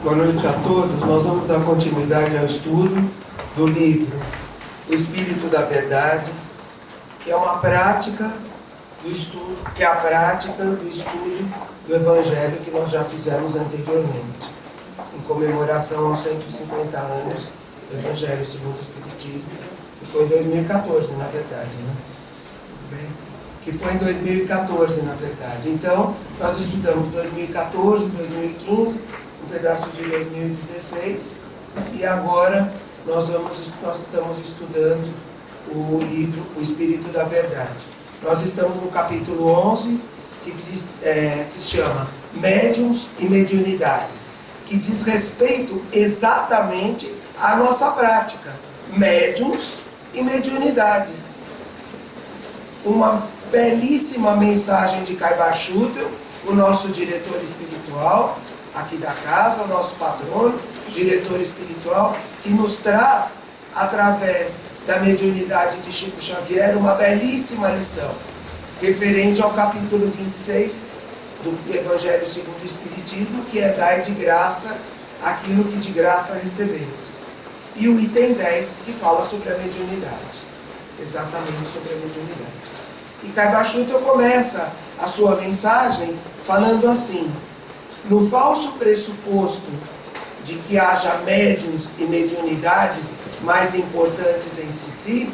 Boa noite a todos. Nós vamos dar continuidade ao estudo do livro O Espírito da Verdade, que é uma prática do estudo, que é a prática do estudo do Evangelho que nós já fizemos anteriormente, em comemoração aos 150 anos do Evangelho segundo o Espiritismo, que foi em 2014, na verdade, né? Tudo bem? Que foi em 2014, na verdade. Então, nós estudamos 2014, 2015, um pedaço de 2016, e agora nós estamos estudando o livro O Espírito da Verdade. Nós estamos no capítulo 11, que se chama Médiuns e Mediunidades, que diz respeito exatamente à nossa prática. Médiuns e mediunidades. Uma belíssima mensagem de Caibar Schutel, o nosso diretor espiritual aqui da casa, o nosso patrono, diretor espiritual, que nos traz, através da mediunidade de Chico Xavier, uma belíssima lição, referente ao capítulo 26 do Evangelho segundo o Espiritismo, que é dai de graça aquilo que de graça recebestes. E o item 10, que fala sobre a mediunidade, exatamente sobre a mediunidade. E Caibar Schutel começa a sua mensagem falando assim: no falso pressuposto de que haja médiuns e mediunidades mais importantes entre si,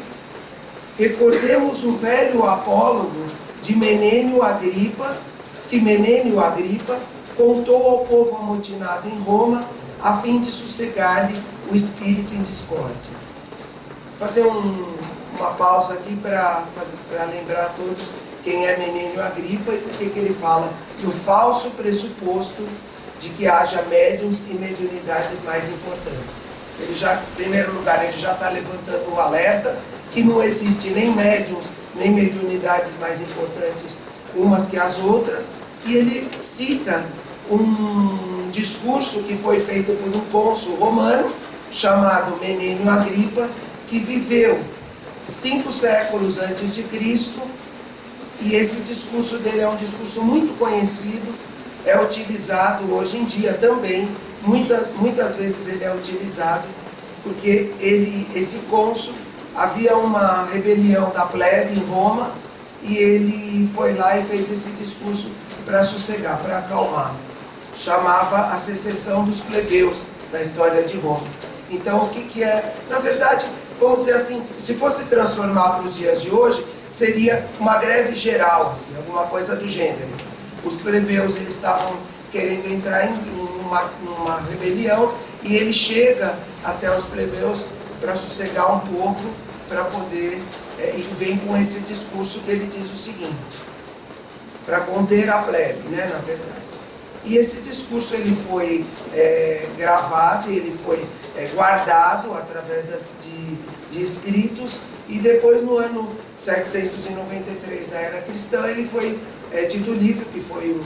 recordemos o velho apólogo de Menênio Agripa, que Menênio Agripa contou ao povo amotinado em Roma a fim de sossegar-lhe o espírito em discórdia. Vou fazer uma pausa aqui para lembrar a todos quem é Menênio Agripa e por que ele fala do falso pressuposto de que haja médiuns e mediunidades mais importantes. Ele já, em primeiro lugar, ele já está levantando um alerta que não existe nem médiuns nem mediunidades mais importantes umas que as outras, e ele cita um discurso que foi feito por um cônsul romano chamado Menênio Agripa, que viveu 5 séculos antes de Cristo, e esse discurso dele é um discurso muito conhecido, é utilizado hoje em dia também, muitas vezes ele é utilizado, porque esse cônsul, havia uma rebelião da plebe em Roma, e ele foi lá e fez esse discurso para sossegar, para acalmar. Chamava a secessão dos plebeus na história de Roma. Então, o que é? Na verdade, vamos dizer assim, se fosse transformar para os dias de hoje, seria uma greve geral, assim, alguma coisa do gênero. Os plebeus, eles estavam querendo entrar numa rebelião, e ele chega até os plebeus para sossegar um pouco, para poder, e vem com esse discurso que ele diz o seguinte, para conter a plebe, né, na verdade. E esse discurso ele foi gravado, ele foi guardado através de escritos, e depois no ano 793 da Era Cristã ele foi Tito Livio, que foi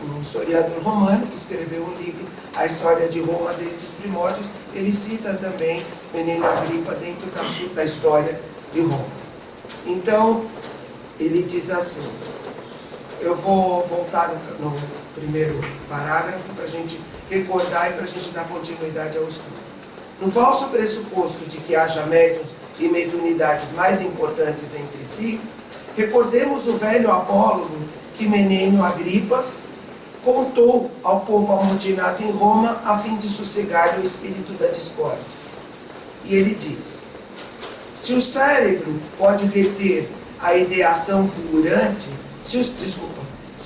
um historiador romano, que escreveu um livro, A História de Roma desde os Primórdios. Ele cita também Menênio Agripa dentro da história de Roma. Então, ele diz assim, eu vou voltar no primeiro parágrafo para a gente recordar e para a gente dar continuidade ao estudo. No falso pressuposto de que haja médiuns e mediunidades mais importantes entre si, recordemos o velho apólogo que Menênio Agripa contou ao povo amotinado em Roma a fim de sossegar o espírito da discórdia. E ele diz: se o cérebro pode reter a ideação fulgurante, se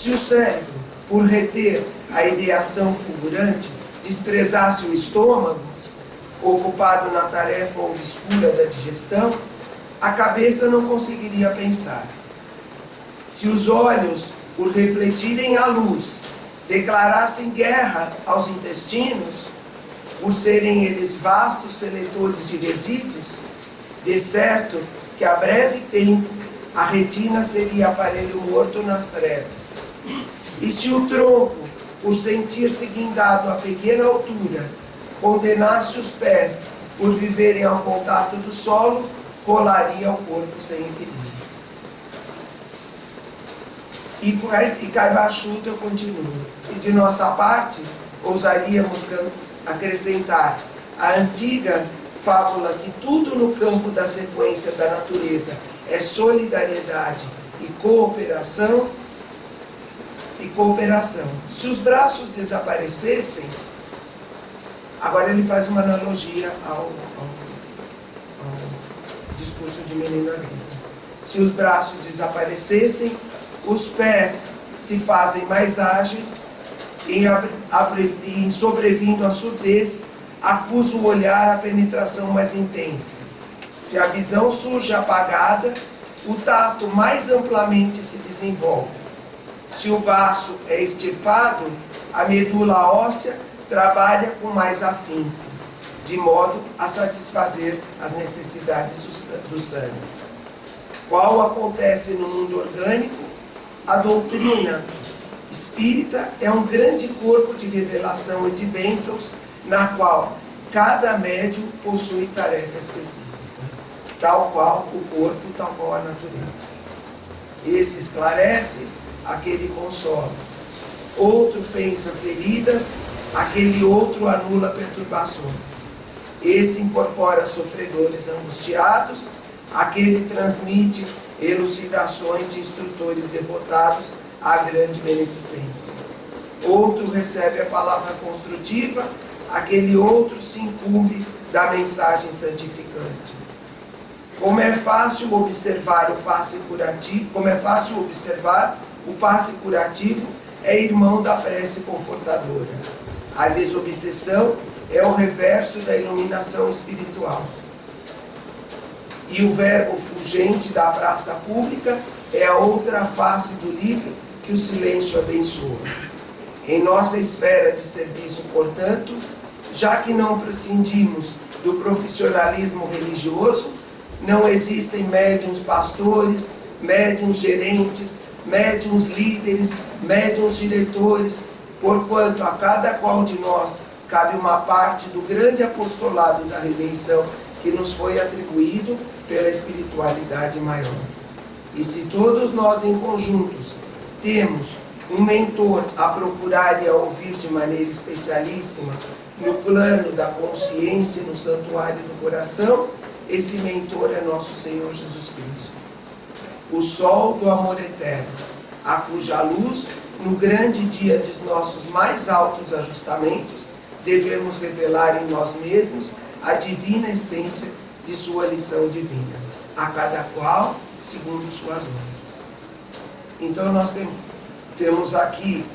o cérebro, por reter a ideação fulgurante, desprezasse o estômago, ocupado na tarefa obscura da digestão, a cabeça não conseguiria pensar. Se os olhos, por refletirem a luz, declarassem guerra aos intestinos, por serem eles vastos seletores de resíduos, de certo que a breve tempo a retina seria aparelho morto nas trevas. E se o tronco, por sentir-se guindado a pequena altura, condenasse os pés por viverem ao contato do solo, rolaria o corpo sem equilíbrio. E Caibar Schutel continua. E de nossa parte, ousaríamos acrescentar a antiga fábula que tudo no campo da sequência da natureza é solidariedade e cooperação. Se os braços desaparecessem, agora ele faz uma analogia ao discurso de Menino Agripa. Se os braços desaparecessem, os pés se fazem mais ágeis, em sobrevindo à surdez, acusa o olhar a penetração mais intensa. Se a visão surge apagada, o tato mais amplamente se desenvolve. Se o baço é extirpado, a medula óssea trabalha com mais afinco, de modo a satisfazer as necessidades do sangue. Qual acontece no mundo orgânico, a doutrina espírita é um grande corpo de revelação e de bênçãos, na qual cada médium possui tarefa específica, tal qual o corpo, tal qual a natureza. Esse esclarece, aquele consola. Outro pensa feridas, aquele outro anula perturbações. Esse incorpora sofredores angustiados, aquele transmite elucidações de instrutores devotados à grande beneficência. Outro recebe a palavra construtiva, aquele outro se incumbe da mensagem santificante. Como é fácil observar o passe curativo, é irmão da prece confortadora. A desobsessão é o reverso da iluminação espiritual. E o verbo fulgente da praça pública é a outra face do livro que o silêncio abençoa. Em nossa esfera de serviço, portanto, já que não prescindimos do profissionalismo religioso, não existem médiuns pastores, médiuns gerentes, médiuns líderes, médiuns diretores, porquanto a cada qual de nós cabe uma parte do grande apostolado da redenção que nos foi atribuído pela espiritualidade maior. E se todos nós em conjuntos temos um mentor a procurar e a ouvir de maneira especialíssima no plano da consciência e no santuário do coração, esse mentor é nosso Senhor Jesus Cristo, o sol do amor eterno, a cuja luz, no grande dia dos nossos mais altos ajustamentos, devemos revelar em nós mesmos a divina essência de sua lição divina, a cada qual segundo suas obras. Então nós temos aqui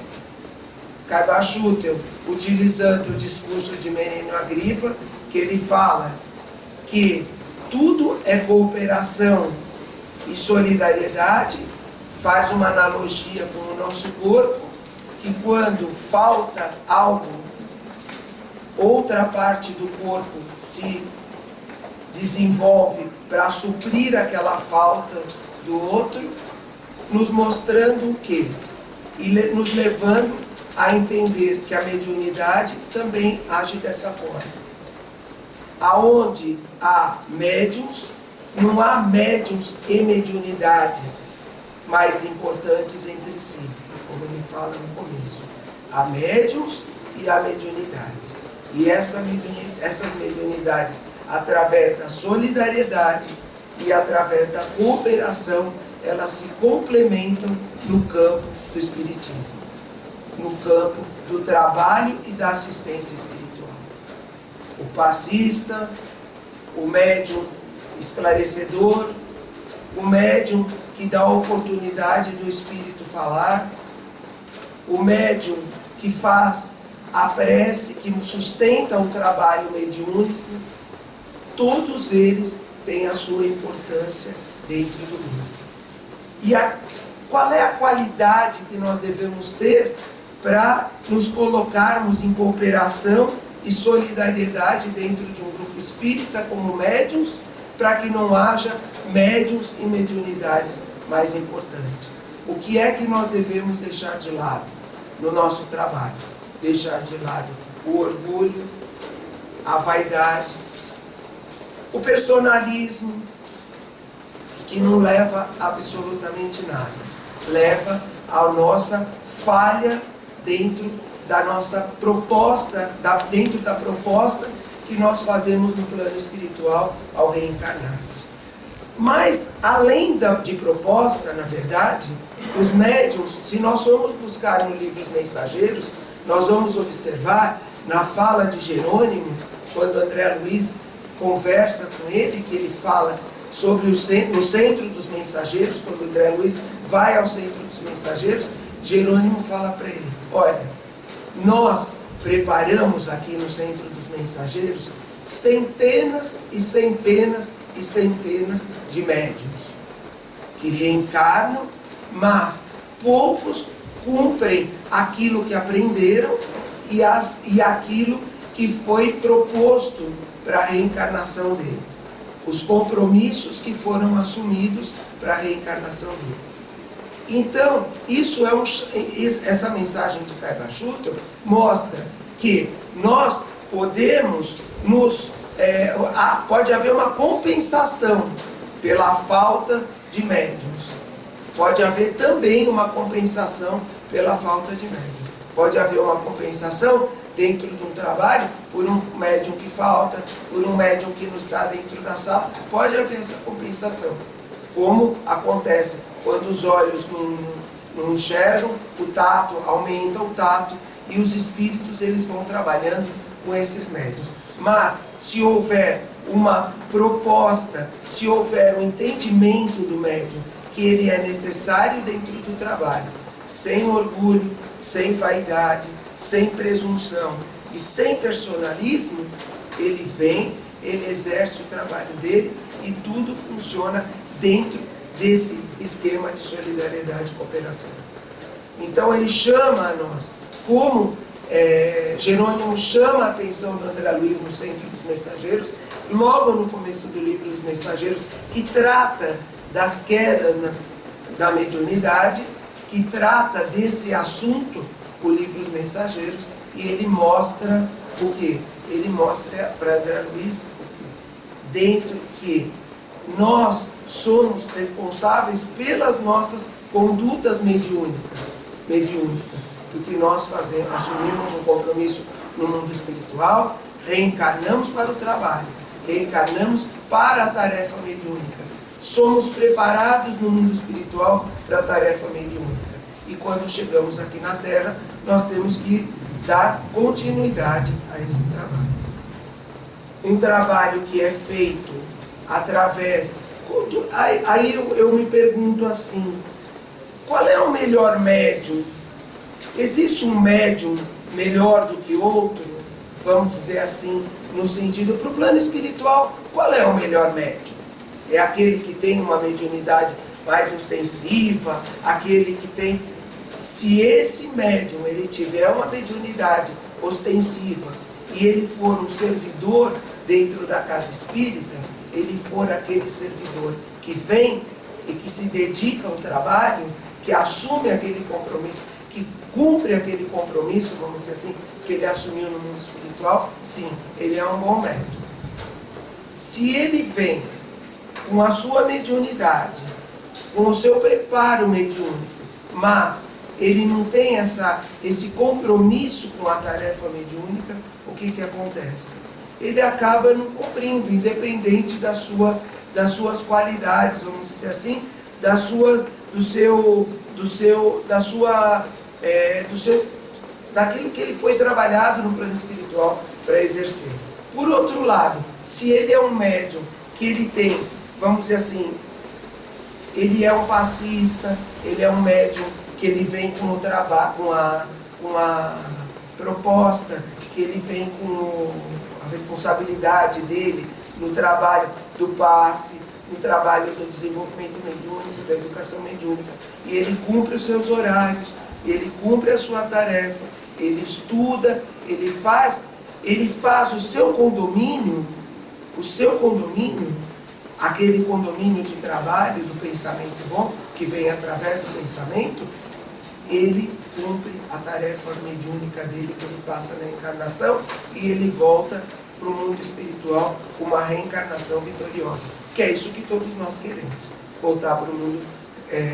Caiba Schutel utilizando o discurso de Menino Agripa, que ele fala que tudo é cooperação e solidariedade, faz uma analogia com o nosso corpo, que quando falta algo, outra parte do corpo se desenvolve para suprir aquela falta do outro, nos mostrando o quê? E nos levando a entender que a mediunidade também age dessa forma. Aonde há médiuns, não há médiuns e mediunidades mais importantes entre si, como ele fala no começo. Há médiuns e há mediunidades. E essas mediunidades, através da solidariedade e através da cooperação, elas se complementam no campo do espiritismo, no campo do trabalho e da assistência espiritual. O passista, o médium esclarecedor, o médium que dá a oportunidade do espírito falar, o médium que faz a prece, que sustenta o trabalho mediúnico, todos eles têm a sua importância dentro do mundo. E qual é a qualidade que nós devemos ter para nos colocarmos em cooperação e solidariedade dentro de um grupo espírita como médiuns, para que não haja médiuns e mediunidades mais importantes? O que é que nós devemos deixar de lado no nosso trabalho? Deixar de lado o orgulho, a vaidade, o personalismo, que não leva absolutamente nada. Leva à nossa falha dentro da nossa proposta, dentro da proposta que nós fazemos no plano espiritual ao reencarnarmos. Mas, além de proposta, na verdade, os médiuns, se nós formos buscar no livro Os Mensageiros, nós vamos observar, na fala de Jerônimo, quando André Luiz conversa com ele, que ele fala sobre no centro dos mensageiros, quando André Luiz vai ao centro dos mensageiros, Jerônimo fala para ele: olha, nós preparamos aqui no centro dos mensageiros centenas e centenas e centenas de médiuns que reencarnam, mas poucos cumprem aquilo que aprenderam e aquilo que foi proposto para a reencarnação deles, os compromissos que foram assumidos para a reencarnação deles. Então, essa mensagem de Taiba Shuto mostra que nós podemos pode haver uma compensação pela falta de médiuns. Pode haver também uma compensação pela falta de médiuns. Pode haver uma compensação dentro de um trabalho por um médium que falta, por um médium que não está dentro da sala. Pode haver essa compensação. Como acontece quando os olhos não enxergam, o tato aumenta o tato e os espíritos eles vão trabalhando com esses médiuns. Mas se houver uma proposta, se houver um entendimento do médium que ele é necessário dentro do trabalho, sem orgulho, sem vaidade, sem presunção e sem personalismo, ele vem, ele exerce o trabalho dele e tudo funciona dentro desse esquema de solidariedade e cooperação. Então ele chama a nós, como Jerônimo chama a atenção do André Luiz no Centro dos Mensageiros, logo no começo do livro dos Mensageiros, que trata das quedas da mediunidade, que trata desse assunto, o livro dos Mensageiros, e ele mostra o quê? Ele mostra para André Luiz dentro que nós somos responsáveis pelas nossas condutas mediúnicas, porque nós assumimos um compromisso no mundo espiritual, reencarnamos para o trabalho, reencarnamos para a tarefa mediúnica. Somos preparados no mundo espiritual para a tarefa mediúnica. E quando chegamos aqui na Terra, nós temos que dar continuidade a esse trabalho. Um trabalho que é feito através... Aí eu me pergunto assim, qual é o melhor médium? Existe um médium melhor do que outro? Vamos dizer assim, no sentido, para o plano espiritual, qual é o melhor médium? É aquele que tem uma mediunidade mais ostensiva, aquele que tem... Se esse médium ele tiver uma mediunidade ostensiva e ele for um servidor dentro da casa espírita, ele for aquele servidor que vem e que se dedica ao trabalho, que assume aquele compromisso, que cumpre aquele compromisso, vamos dizer assim, que ele assumiu no mundo espiritual, sim, ele é um bom médium. Se ele vem com a sua mediunidade, com o seu preparo mediúnico, mas ele não tem esse compromisso com a tarefa mediúnica, o que acontece? Ele acaba não cumprindo, independente das suas qualidades, vamos dizer assim, daquilo que ele foi trabalhado no plano espiritual para exercer. Por outro lado, se ele é um médium que ele tem, vamos dizer assim, ele é um passista, ele é um médium que ele vem com a proposta, que ele vem com a responsabilidade dele no trabalho do passe, no trabalho do desenvolvimento mediúnico, da educação mediúnica, e ele cumpre os seus horários, ele cumpre a sua tarefa, ele estuda, ele faz o seu condomínio, aquele condomínio de trabalho do pensamento bom, que vem através do pensamento, ele cumpre a tarefa mediúnica dele, que ele passa na encarnação, e ele volta para o mundo espiritual com uma reencarnação vitoriosa, que é isso que todos nós queremos, voltar para o mundo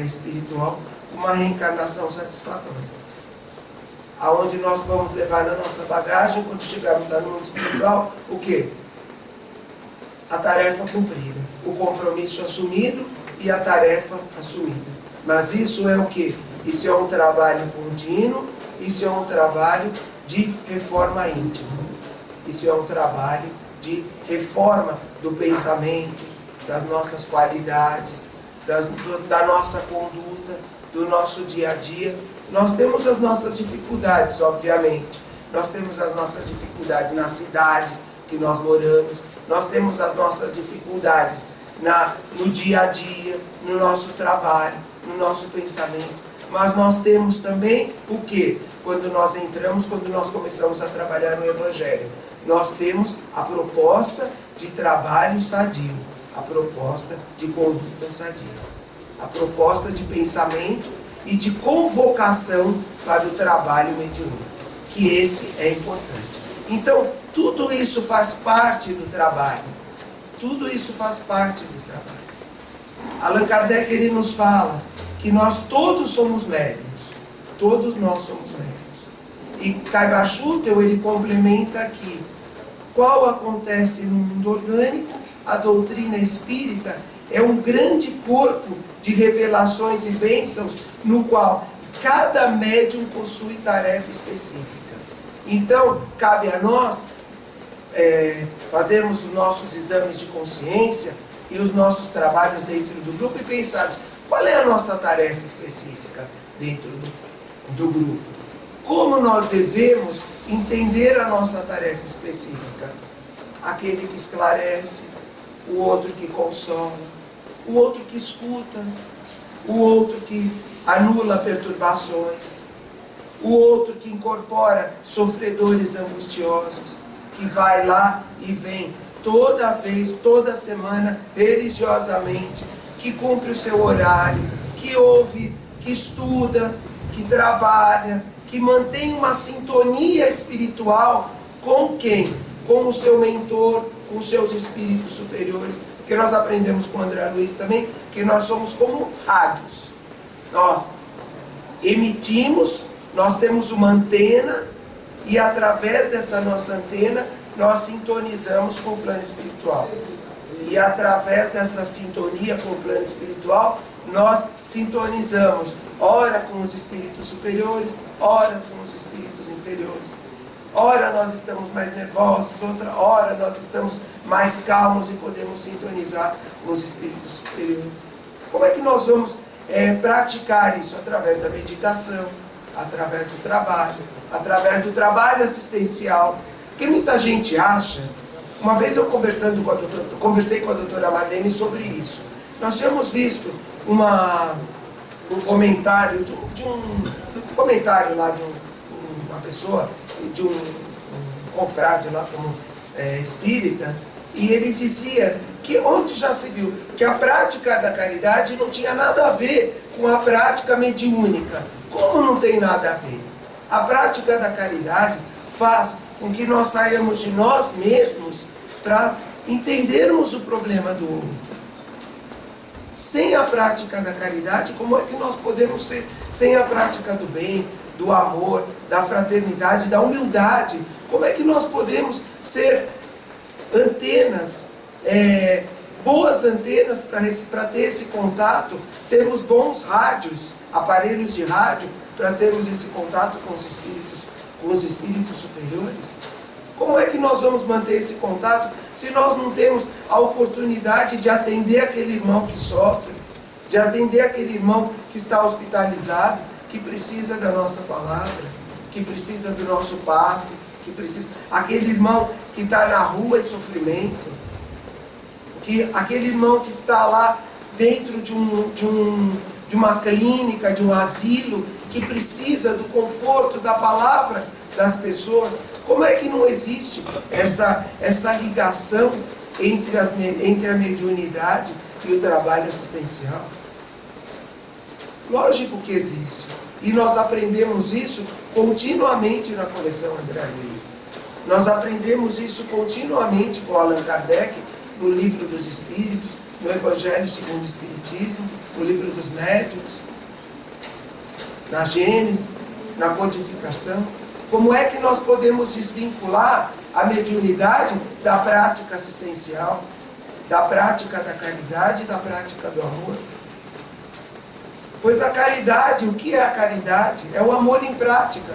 espiritual com uma reencarnação satisfatória. aonde nós vamos levar na nossa bagagem, quando chegarmos lá no mundo espiritual, o quê? A tarefa cumprida, o compromisso assumido e a tarefa assumida. Mas isso é o quê? Isso é um trabalho contínuo, isso é um trabalho de reforma íntima. Isso é um trabalho de reforma do pensamento, das nossas qualidades, da nossa conduta, do nosso dia a dia. Nós temos as nossas dificuldades, obviamente. Nós temos as nossas dificuldades na cidade que nós moramos. Nós temos as nossas dificuldades no dia a dia, no nosso trabalho, no nosso pensamento. Mas nós temos também o quê? Quando nós começamos a trabalhar no Evangelho, nós temos a proposta de trabalho sadio, a proposta de conduta sadia, a proposta de pensamento e de convocação para o trabalho mediúnico, que esse é importante. Então, tudo isso faz parte do trabalho. Tudo isso faz parte do trabalho. Allan Kardec, ele nos fala que nós todos somos médiuns. Todos nós somos médiuns. E Caibar Schutel, ele complementa aqui. Qual acontece no mundo orgânico, a doutrina espírita é um grande corpo de revelações e bênçãos, no qual cada médium possui tarefa específica. Então, cabe a nós fazermos os nossos exames de consciência e os nossos trabalhos dentro do grupo e pensarmos qual é a nossa tarefa específica dentro do grupo. Como nós devemos entender a nossa tarefa específica? Aquele que esclarece, o outro que consola, o outro que escuta, o outro que anula perturbações, o outro que incorpora sofredores angustiosos, que vai lá e vem toda vez, toda semana, religiosamente, que cumpre o seu horário, que ouve, que estuda, que trabalha, que mantém uma sintonia espiritual com quem? Com o seu mentor, com os seus espíritos superiores, que nós aprendemos com o André Luiz também, que nós somos como rádios. Nós emitimos, nós temos uma antena, e através dessa nossa antena, nós sintonizamos com o plano espiritual. E através dessa sintonia com o plano espiritual, nós sintonizamos, ora com os espíritos superiores, ora com os espíritos inferiores. Ora nós estamos mais nervosos, outra hora nós estamos mais calmos e podemos sintonizar com os espíritos superiores. Como é que nós vamos praticar isso? Através da meditação, através do trabalho assistencial. Porque muita gente acha, uma vez eu conversei com a doutora Marlene sobre isso. Nós tínhamos visto um comentário comentário lá de uma pessoa, de um confrade lá como espírita, e ele dizia que onde já se viu que a prática da caridade não tinha nada a ver com a prática mediúnica. Como não tem nada a ver? A prática da caridade faz com que nós saiamos de nós mesmos para entendermos o problema do outro. Sem a prática da caridade, como é que nós podemos ser? Sem a prática do bem, do amor, da fraternidade, da humildade, como é que nós podemos ser antenas, boas antenas para ter esse contato, sermos bons rádios, aparelhos de rádio, para termos esse contato com os espíritos superiores? Como é que nós vamos manter esse contato se nós não temos a oportunidade de atender aquele irmão que sofre, de atender aquele irmão que está hospitalizado, que precisa da nossa palavra, que precisa do nosso passe, que precisa, aquele irmão que está na rua em sofrimento, aquele irmão que está lá dentro de uma clínica, de um asilo, que precisa do conforto da palavra das pessoas. Como é que não existe essa ligação entre a mediunidade e o trabalho assistencial? Lógico que existe. E nós aprendemos isso continuamente na coleção André Luiz. Nós aprendemos isso continuamente com Allan Kardec, no Livro dos Espíritos, no Evangelho segundo o Espiritismo, no Livro dos Médiuns, na Gênese. na codificação. Como é que nós podemos desvincular a mediunidade da prática assistencial, da prática da caridade e da prática do amor? Pois a caridade, o que é a caridade? É o amor em prática.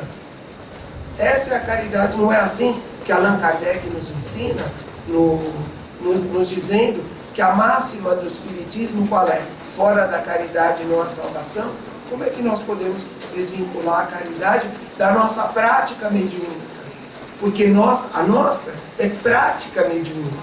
Essa é a caridade, não é assim que Allan Kardec nos ensina, nos dizendo que a máxima do Espiritismo qual é? Fora da caridade não há salvação. Como é que nós podemos desvincular a caridade da nossa prática mediúnica? Porque a nossa é prática mediúnica.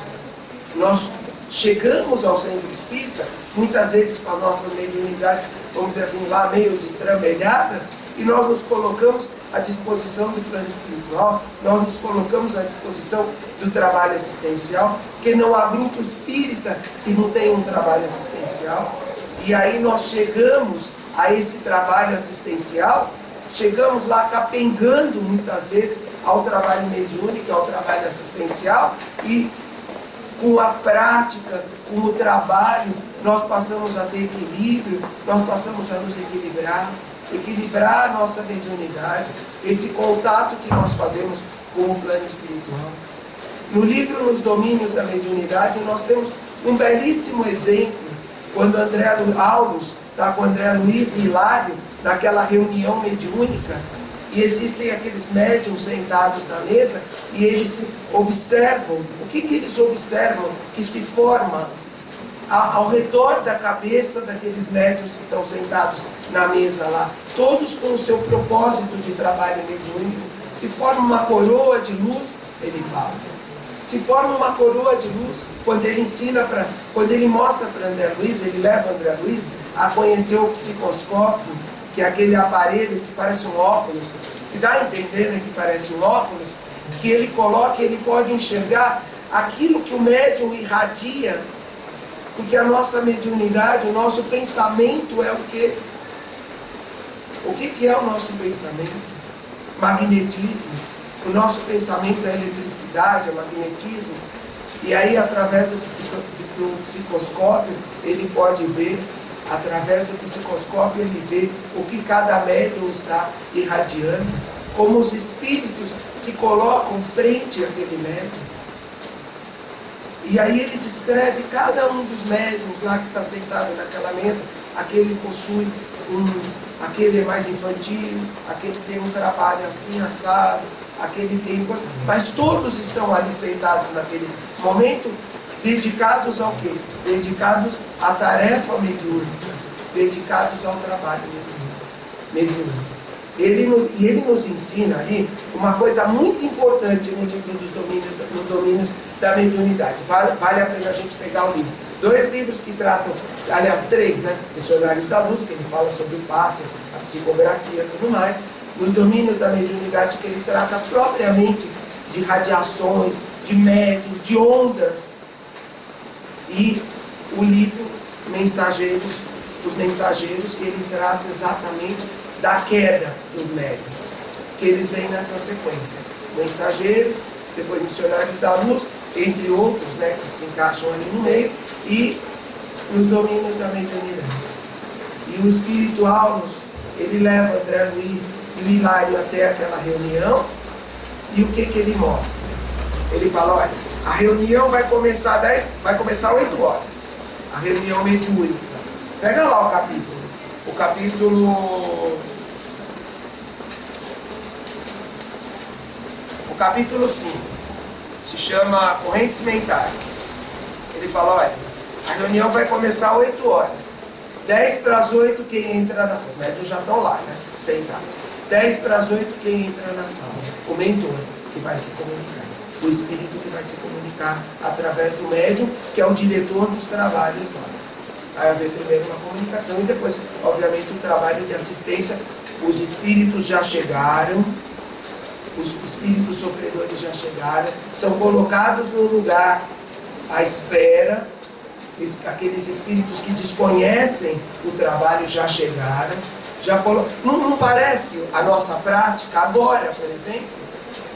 Nós chegamos ao centro espírita, muitas vezes com as nossas mediunidades, vamos dizer assim, lá meio destrambelhadas, e nós nos colocamos à disposição do plano espiritual, nós nos colocamos à disposição do trabalho assistencial, porque não há grupo espírita que não tenha um trabalho assistencial, e aí nós chegamos a esse trabalho assistencial, chegamos lá capengando muitas vezes ao trabalho mediúnico, ao trabalho assistencial, e com a prática, com o trabalho, nós passamos a ter equilíbrio, nós passamos a nos equilibrar a nossa mediunidade, esse contato que nós fazemos com o plano espiritual. No livro Nos Domínios da Mediunidade, nós temos um belíssimo exemplo, quando André Aulus está com André Luiz e Hilário, naquela reunião mediúnica, e existem aqueles médiuns sentados na mesa, e eles observam, o que eles observam? Que se forma ao redor da cabeça daqueles médiuns que estão sentados na mesa lá, todos com o seu propósito de trabalho mediúnico, se forma uma coroa de luz, ele fala. Se forma uma coroa de luz, quando ele mostra para André Luiz, ele leva André Luiz a conhecer o psicoscópio, que é aquele aparelho que parece um óculos, que dá a entender, né, que parece um óculos, que ele coloca e ele pode enxergar aquilo que o médium irradia, porque a nossa mediunidade, o nosso pensamento é o quê? O que é o nosso pensamento? Magnetismo. O nosso pensamento é eletricidade, é magnetismo. E aí, através do psicoscópio, ele pode ver, através do psicoscópio, ele vê o que cada médium está irradiando, como os espíritos se colocam frente àquele médium. E aí ele descreve cada um dos médiuns lá que está sentado naquela mesa. Aquele possui aquele é mais infantil, aquele tem um trabalho assim assado, aquele tem coisa, mas todos estão ali sentados naquele momento, dedicados ao quê? Dedicados à tarefa mediúnica, dedicados ao trabalho mediúnico. Ele nos ensina ali uma coisa muito importante no livro dos domínios da mediunidade. Vale a pena a gente pegar o livro. 2 livros que tratam, aliás 3, né? Missionários da Luz, que ele fala sobre o passe, a psicografia e tudo mais. Nos domínios da mediunidade, que ele trata propriamente de radiações, de médium, de ondas. E o livro Mensageiros, os Mensageiros, que ele trata exatamente da queda dos médiuns, que eles vêm nessa sequência. Mensageiros, depois Missionários da Luz, entre outros, né, que se encaixam ali no meio, e nos domínios da mediunidade. E o espiritual, ele leva André Luiz e o Hilário até aquela reunião, e o que ele mostra? Ele fala, olha, a reunião vai começar 8 horas, a reunião mediúnica. Pega lá o capítulo 5, se chama Correntes Mentais. Ele fala, olha, a reunião vai começar 8 horas. 10 para as 8 quem entra na sala. Os médiuns já estão lá, né? Sentados. 10 para as 8 quem entra na sala. O mentor que vai se comunicar. O espírito que vai se comunicar através do médium, que é o diretor dos trabalhos lá. Vai haver primeiro uma comunicação e depois, obviamente, o trabalho de assistência. Os espíritos já chegaram. Os espíritos sofredores já chegaram, são colocados no lugar à espera. Aqueles espíritos que desconhecem o trabalho já chegaram. Não parece a nossa prática agora, por exemplo?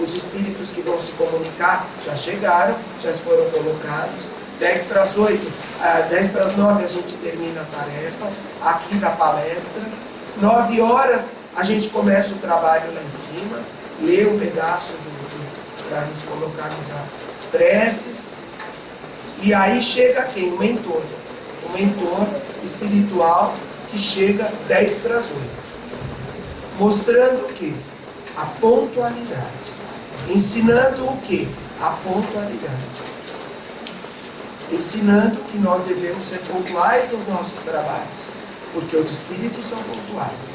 Os espíritos que vão se comunicar já chegaram, já foram colocados. 10 para as 8, 10 para as 9 a gente termina a tarefa aqui da palestra. 9 horas a gente começa o trabalho lá em cima, lê um pedaço para nos colocarmos a preces, e aí chega quem? O mentor espiritual, que chega 10 para as 8, mostrando o que? A pontualidade, ensinando o que? A pontualidade, ensinando que nós devemos ser pontuais nos nossos trabalhos, porque os espíritos são pontuais.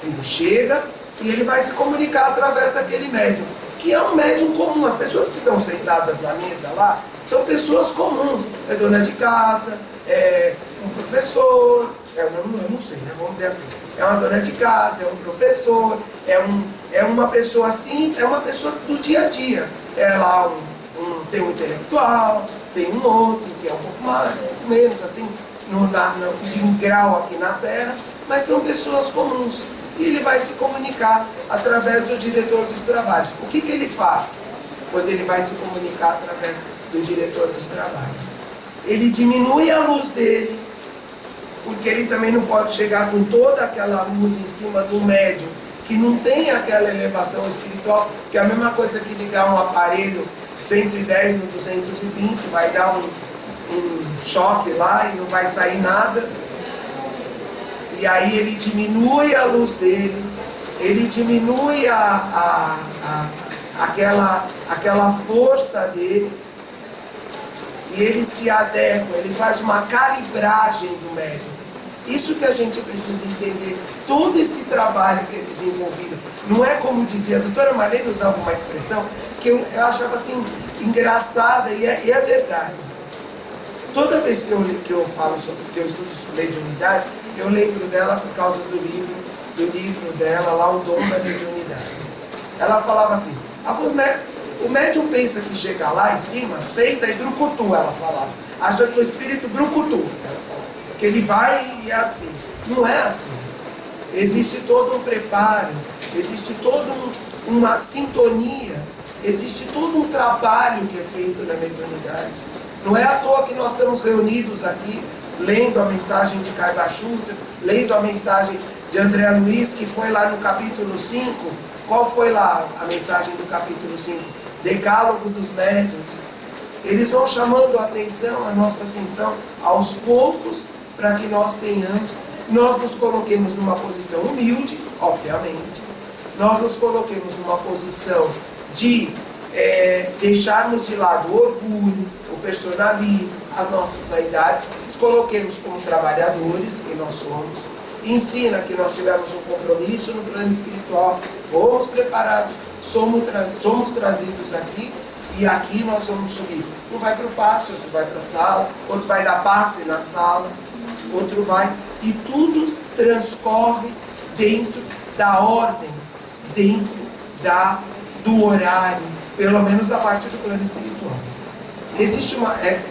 Ele chega e ele vai se comunicar através daquele médium, que é um médium comum. As pessoas que estão sentadas na mesa lá são pessoas comuns. É dona de casa, é um professor, eu não sei, né? Vamos dizer assim. É uma dona de casa, é um professor, é uma pessoa assim, é uma pessoa do dia a dia. É lá tem um intelectual, tem um outro que é um pouco mais, um pouco menos, assim, de um grau aqui na Terra, mas são pessoas comuns. E ele vai se comunicar através do diretor dos trabalhos. O que ele faz quando ele vai se comunicar através do diretor dos trabalhos? Ele diminui a luz dele, porque ele também não pode chegar com toda aquela luz em cima do médium, que não tem aquela elevação espiritual, que é a mesma coisa que ligar um aparelho 110 no 220, vai dar um choque lá e não vai sair nada. E aí ele diminui a luz dele, ele diminui aquela força dele, e ele se adequa, ele faz uma calibragem do médium. Isso que a gente precisa entender, todo esse trabalho que é desenvolvido. Não é como dizia a doutora Marlene, usava uma expressão que eu achava assim engraçada, e é verdade. Toda vez que eu falo sobre, que eu estudo sobre mediunidade, eu lembro dela por causa do livro dela, lá, O Dom da Mediunidade. Ela falava assim, o médium pensa que chega lá em cima, senta e brucutu, ela falava. Acha que o espírito brucutu, que ele vai e é assim. Não é assim. Existe todo um preparo, existe toda uma sintonia, existe todo um trabalho que é feito na mediunidade. Não é à toa que nós estamos reunidos aqui, lendo a mensagem de Kaibachutra, lendo a mensagem de André Luiz, que foi lá no capítulo 5. Qual foi lá a mensagem do capítulo 5? Decálogo dos médiuns. Eles vão chamando a nossa atenção, aos poucos, para que nós nos coloquemos numa posição humilde, obviamente, nós nos coloquemos numa posição de deixarmos de lado o orgulho, o personalismo, as nossas vaidades, nos coloquemos como trabalhadores, que nós somos. Ensina que nós tivemos um compromisso no plano espiritual, fomos preparados, somos trazidos aqui, e aqui nós vamos subir. Um vai para o passe, outro vai para a sala, outro vai dar passe na sala, outro vai, e tudo transcorre dentro da ordem, dentro do horário, pelo menos da parte do plano espiritual.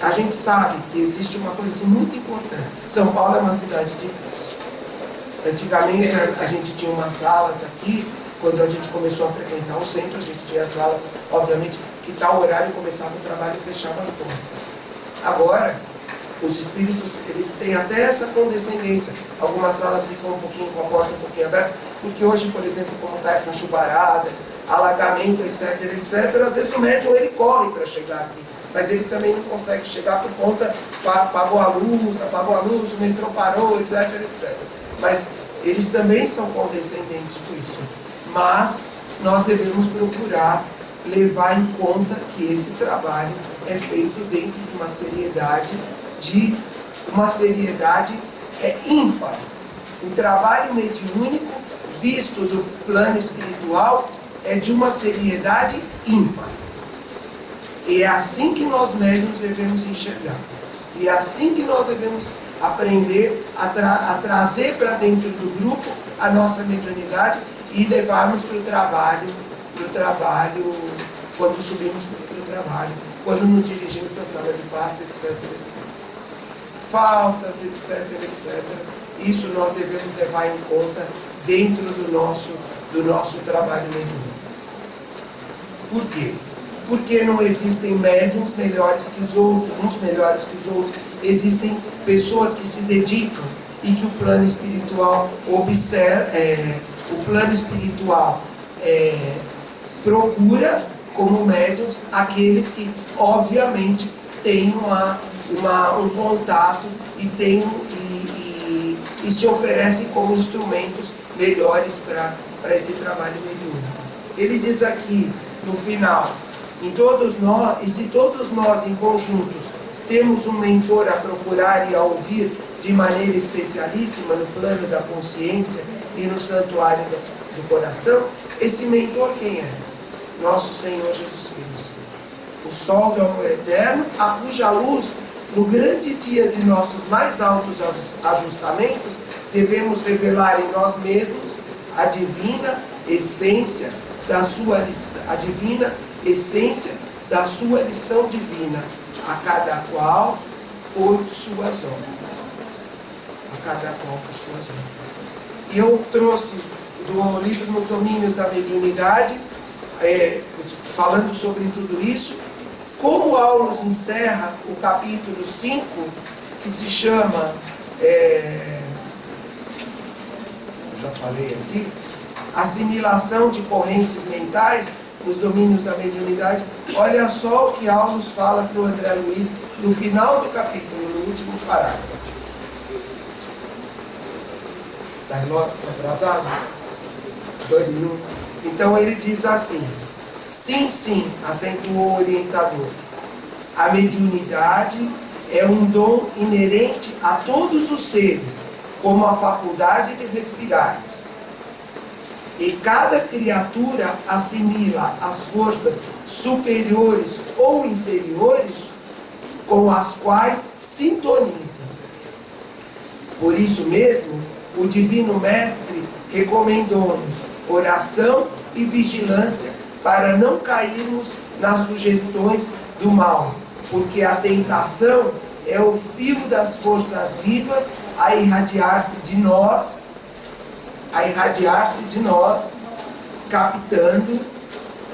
A gente sabe que existe uma coisa assim, muito importante. São Paulo é uma cidade difícil. Antigamente a gente tinha umas salas aqui, quando a gente começou a frequentar o centro, a gente tinha salas, obviamente, que tal horário começava o trabalho e fechava as portas. Agora, os espíritos, eles têm até essa condescendência. Algumas salas ficam um pouquinho com a porta um pouquinho aberta, porque hoje, por exemplo, como está essa chuvarada, alagamento, etc, etc, às vezes o médium ele corre para chegar aqui, mas ele também não consegue chegar por conta, apagou a luz, o metrô parou, etc, etc. Mas eles também são condescendentes com isso. Mas nós devemos procurar levar em conta que esse trabalho é feito dentro de uma seriedade ímpar. O trabalho mediúnico, visto do plano espiritual, é de uma seriedade ímpar. E é assim que nós médiuns devemos enxergar. E é assim que nós devemos aprender a trazer para dentro do grupo a nossa mediunidade e levarmos para o trabalho, quando subimos para o trabalho, quando nos dirigimos para a sala de passe, etc, etc. Faltas, etc, etc. Isso nós devemos levar em conta dentro do nosso trabalho mediúnico. Por quê? Porque não existem médiuns melhores que os outros, uns melhores que os outros. Existem pessoas que se dedicam e que o plano espiritual procura como médiuns aqueles que obviamente têm um contato e se oferecem como instrumentos melhores para esse trabalho mediúnico. Ele diz aqui no final, se todos nós em conjuntos temos um mentor a procurar e a ouvir de maneira especialíssima no plano da consciência e no santuário do coração, esse mentor quem é? Nosso Senhor Jesus Cristo, o sol do amor eterno, a cuja luz, no grande dia de nossos mais altos ajustamentos, devemos revelar em nós mesmos a divina essência da sua lição divina, a cada qual por suas obras. E eu trouxe do livro Nos Domínios da Mediunidade, falando sobre tudo isso, como Aulus encerra o capítulo 5, que se chama, já falei aqui, assimilação de correntes mentais nos domínios da mediunidade. Olha só o que Aulus fala para o André Luiz no final do capítulo, no último parágrafo. Está atrasado? 2 minutos? Então ele diz assim: sim, acentuou o orientador, a mediunidade é um dom inerente a todos os seres, como a faculdade de respirar. E cada criatura assimila as forças superiores ou inferiores com as quais sintoniza. Por isso mesmo, o Divino Mestre recomendou-nos oração e vigilância para não cairmos nas sugestões do mal, porque a tentação é o fio das forças vivas a irradiar-se de nós, captando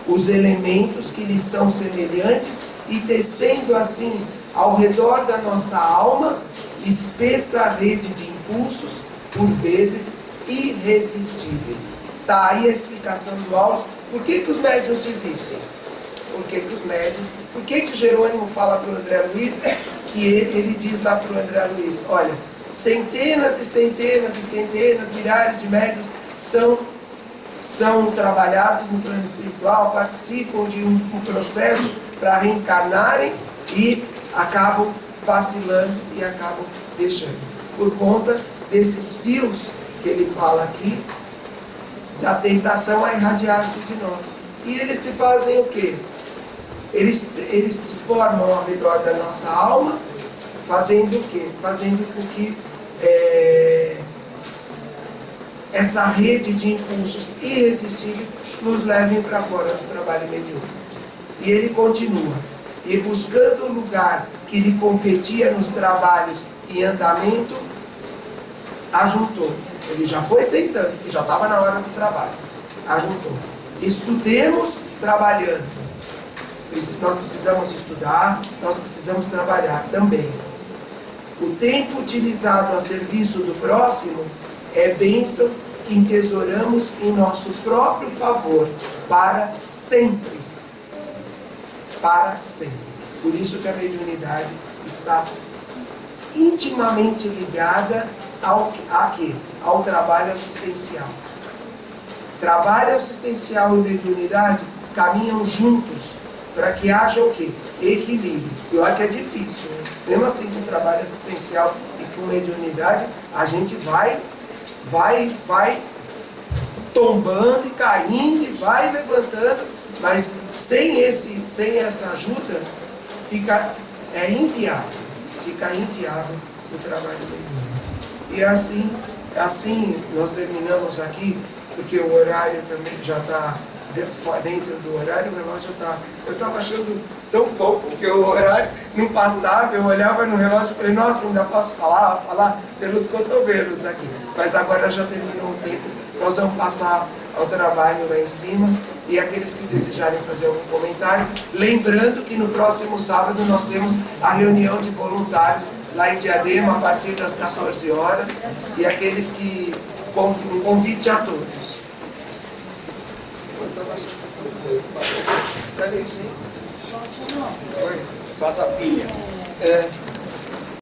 os elementos que lhes são semelhantes e tecendo assim ao redor da nossa alma espessa rede de impulsos, por vezes irresistíveis. Está aí a explicação do Aulus. Por que os médiuns desistem? Por que Jerônimo fala para o André Luiz, que ele diz lá para o André Luiz, olha, centenas e centenas e centenas, milhares de médiuns são trabalhados no plano espiritual, participam de um processo para reencarnarem e acabam vacilando e acabam deixando. Por conta desses fios que ele fala aqui, da tentação a irradiar-se de nós. E eles se fazem o quê? Eles se formam ao redor da nossa alma, fazendo o quê? Fazendo com que essa rede de impulsos irresistíveis nos levem para fora do trabalho mediúnico. E ele continua, e buscando o lugar que lhe competia nos trabalhos em andamento, ajuntou. Ele já foi sentando, que já estava na hora do trabalho. Ajuntou. Estudemos trabalhando. Nós precisamos estudar, nós precisamos trabalhar também. O tempo utilizado a serviço do próximo é bênção que entesouramos em nosso próprio favor, para sempre. Para sempre. Por isso que a mediunidade está intimamente ligada ao trabalho assistencial. Trabalho assistencial e mediunidade caminham juntos para que haja o quê? Equilíbrio. Eu acho que é difícil, né? Mesmo assim, com trabalho assistencial e com mediunidade, a gente vai tombando e caindo e vai levantando, mas sem essa ajuda fica inviável o trabalho mediúnico. E assim nós terminamos aqui, porque o horário também já está dentro do horário, o relógio está... Eu estava achando tão pouco, porque o horário não passava, eu olhava no relógio e falei, nossa, ainda posso falar pelos cotovelos aqui. Mas agora já terminou o tempo, nós vamos passar ao trabalho lá em cima, e aqueles que desejarem fazer algum comentário, lembrando que no próximo sábado nós temos a reunião de voluntários lá em Diadema, a partir das 14 horas, e aqueles que um convite a todos. Bota a pilha.